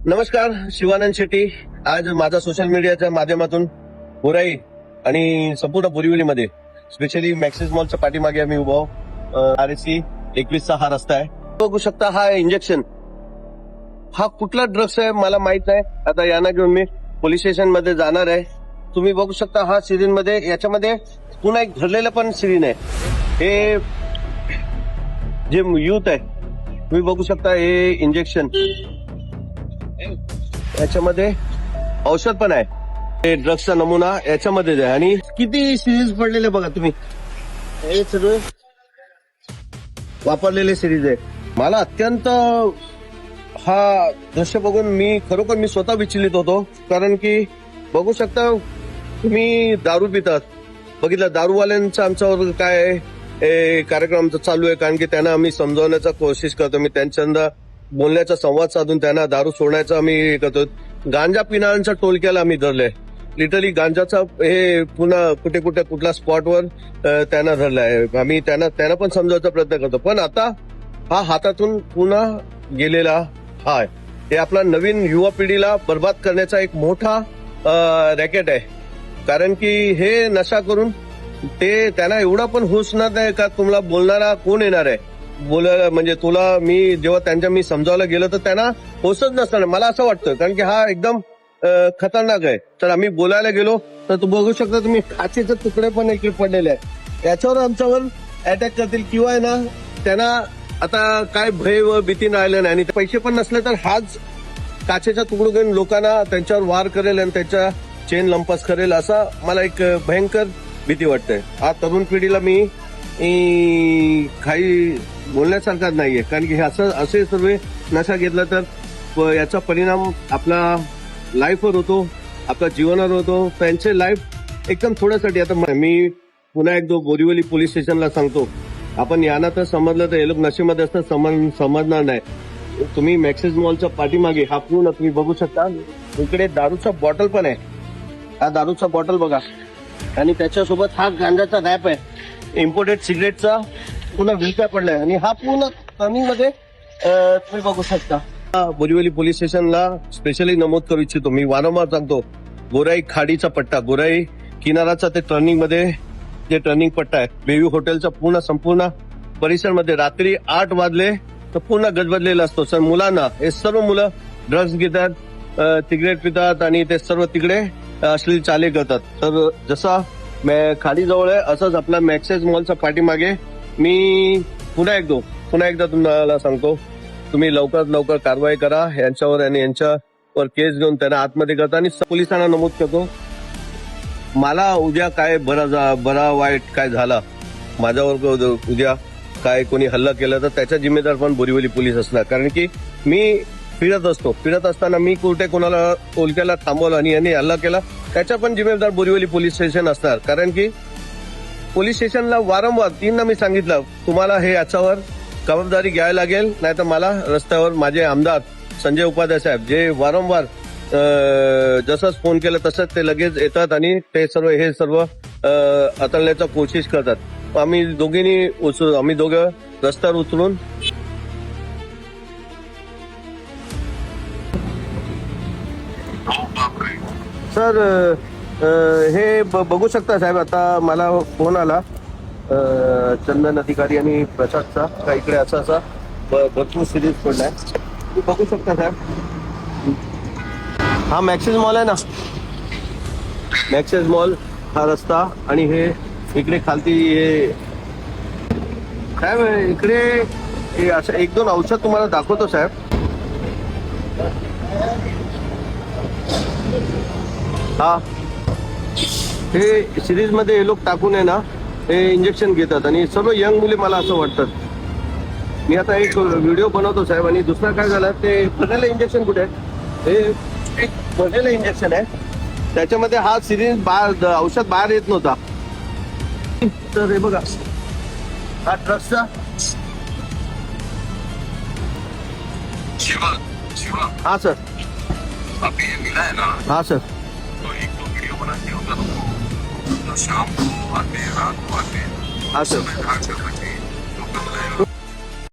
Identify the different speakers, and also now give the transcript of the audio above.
Speaker 1: नमस्कार, शिवानंद शेट्टी. आज माझा सोशल मीडियाच्या माध्यमातून बोराई आणि संपूर्ण बोरिवलीमध्ये स्पेशली मॅक्सिस मॉलच्या पाठीमागे आम्ही उभा आहोत. RSC 21चा हा रस्ता आहे. बघू शकता हा इंजेक्शन. हा कुठला ड्रग्स आहे मला माहित नाही. आता यांना घेऊन मी पोलीस स्टेशन मध्ये जाणार आहे. तुम्ही बघू शकता हा सिरीन मध्ये, याच्यामध्ये पुन्हा एक धरलेलं पण सिरीन आहे. हे जे युथ आहे तुम्ही बघू शकता, हे इंजेक्शन, याच्यामध्ये औषध पण आहे. हे ड्रग्सचा नमुना याच्यामध्येच आहे. आणि किती सिरीज पडलेले बघा तुम्ही, हे सगळे वापरलेले सिरीज आहे. मला अत्यंत हा दृश्य बघून मी स्वतः विचलित होतो. कारण की बघू शकता तुम्ही, दारू पितात बघितलं, दारूवाल्यांचं आमच्यावर काय कार्यक्रम चालू आहे. कारण की त्यांना आम्ही समजवण्याचा कोशिश करतो. मी त्यांच्या बोलण्याचा संवाद साधून त्यांना दारू सोडण्याचा आम्ही करतो. गांजा पिणाऱ्यांच्या टोलक्याला आम्ही धरलंय. लिटरली गांजाचा हे पुन्हा कुठे कुठे कुठल्या स्पॉटवर त्यांना धरलाय. आम्ही त्यांना पण समजावण्याचा प्रयत्न करतो. पण आता हा हातातून पुन्हा गेलेला हाय. हे आपला नवीन युवा पिढीला बर्बाद करण्याचा एक मोठा रॅकेट आहे. कारण की हे नशा करून ते त्यांना एवढा पण होश नाही का तुम्हाला बोलणारा कोण येणार आहे बोलायला. म्हणजे तुला मी जेव्हा मी समजावलं गेलं तर त्यांना होशच नसणार मला असं वाटतं. कारण की हा एकदम खतरनाक आहे. तर आम्ही बोलायला गेलो तर तू बघू शकता तुम्ही, काचेचे तुकडे पण इकडे पडलेले आहेत. याच्यावर आमच्यावर अटॅक करतील किंवा आहे ना, त्यांना आता काय भय व भीती राहिलं नाही. आणि पैसे पण नसले तर हाच काचेचा तुकडा घेऊन लोकांना त्यांच्यावर वार करेल आणि त्यांच्या चेन लंपास करेल, असा मला एक भयंकर भीती वाटते. हा तरुण पिढीला मी काही बोलण्यासारखं नाहीये. कारण की हे असे सर्व नशा घेतला तर याचा परिणाम आपला लाईफवर होतो, आपल्या जीवनावर होतो. त्यांचे लाईफ एकदम थोड्यासाठी. आता मी पुन्हा एकदा बोरिवली पोलीस स्टेशनला सांगतो, आपण यांना तर समजलं तर हे लोक नशेमध्ये असतात, समजणार नाही. तुम्ही मॅक्सिस मॉलच्या पाठीमागे हा पूर्ण तुम्ही बघू शकता, इकडे दारूचा बॉटल पण आहे. हा दारूचा बॉटल बघा, आणि त्याच्यासोबत हा गांजाचा रॅप आहे. इम्पोर्टेड सिगरेटचा पुन्हा विळका पडलाय. आणि हा पूर्ण टर्निंगमध्ये तुम्ही बघू शकता. बोरिवली पोलीस स्टेशनला स्पेशली नमूद करू इच्छितो. मी वारंवार सांगतो, गोराई खाडीचा पट्टा, गोराई किनाराचा ते टर्निंग मध्ये जे टर्निंग पट्टा आहे, बेव्यू हॉटेलचा पूर्ण संपूर्ण परिसरमध्ये रात्री 8 वाजले तर पूर्ण गजबजलेला असतो. सर मुलांना, हे सर्व मुलं ड्रग्ज घेतात, सिगरेट पितात आणि ते सर्व तिकडे अश्लील चाले करतात. तर जसा खाडी जवळ आहे असंच आपला मॅक्सिस मॉलच्या पाठीमागे मी पुन्हा एकदा तुम्हाला सांगतो, तुम्ही लवकरात लवकर कारवाई करा यांच्यावर आणि यांच्यावर केस घेऊन त्यांना आतमध्ये करता. आणि पोलिसांना नमूद करतो, मला उद्या काय बरा वाईट काय झाला, माझ्यावर उद्या काय कोणी हल्ला केला तर त्याचा जिम्मेदार पण बोरिवली पोलीस असणार. कारण की मी फिरत असताना मी कुठे कोणाला टोलक्याला थांबवलं आणि यांनी हल्ला केला, त्याचा पण जिम्मेदार बोरिवली पोलीस स्टेशन असणार. कारण की पोलीस स्टेशनला वारंवार 3 मी सांगितलं, तुम्हाला हे याच्यावर जबाबदारी घ्यायला लागेल, नाही तर मला रस्त्यावर माझे आमदार संजय उपाध्याय साहेब जे वारंवार जसंच फोन केलं तसंच ते लगेच येतात आणि ते हे सर्व हाताळण्याचा कोशिश करतात. आम्ही दोघं रस्त्यावर उतरून सर हे बघू शकता साहेब. आता मला फोन आला चंदन अधिकारी आणि प्रसादचा का इकडे असा भरपूर सिरीज पडलाय. तुम्ही बघू शकता साहेब, हा मॅक्सिस मॉल आहे ना, मॅक्सिस मॉल हा रस्ता. आणि हे इकडे खालती हे साहेब, इकडे हे असं 1-2 औषध तुम्हाला दाखवतो साहेब. हा हे सिरीज मध्ये हे लोक टाकून आहे ना, हे इंजेक्शन घेतात आणि सर्व यंग मुली मला असं वाटतात. मी आता एक व्हिडिओ बनवतो साहेब. आणि दुसरा काय झालं, ते भरलेलं इंजेक्शन कुठे आहे, हे एक भरलेलं इंजेक्शन आहे, त्याच्यामध्ये हा सिरीज औषध बाहेर येत नव्हता. तर हे बघा, हा ड्रग्सचा हा सर, हाँ सर,
Speaker 2: तो एक दो वीडियो बना के होगा तो शाम को आते हैं, रात को आते हैं,
Speaker 1: हाँ सर.
Speaker 2: समय कहाँ चल रखे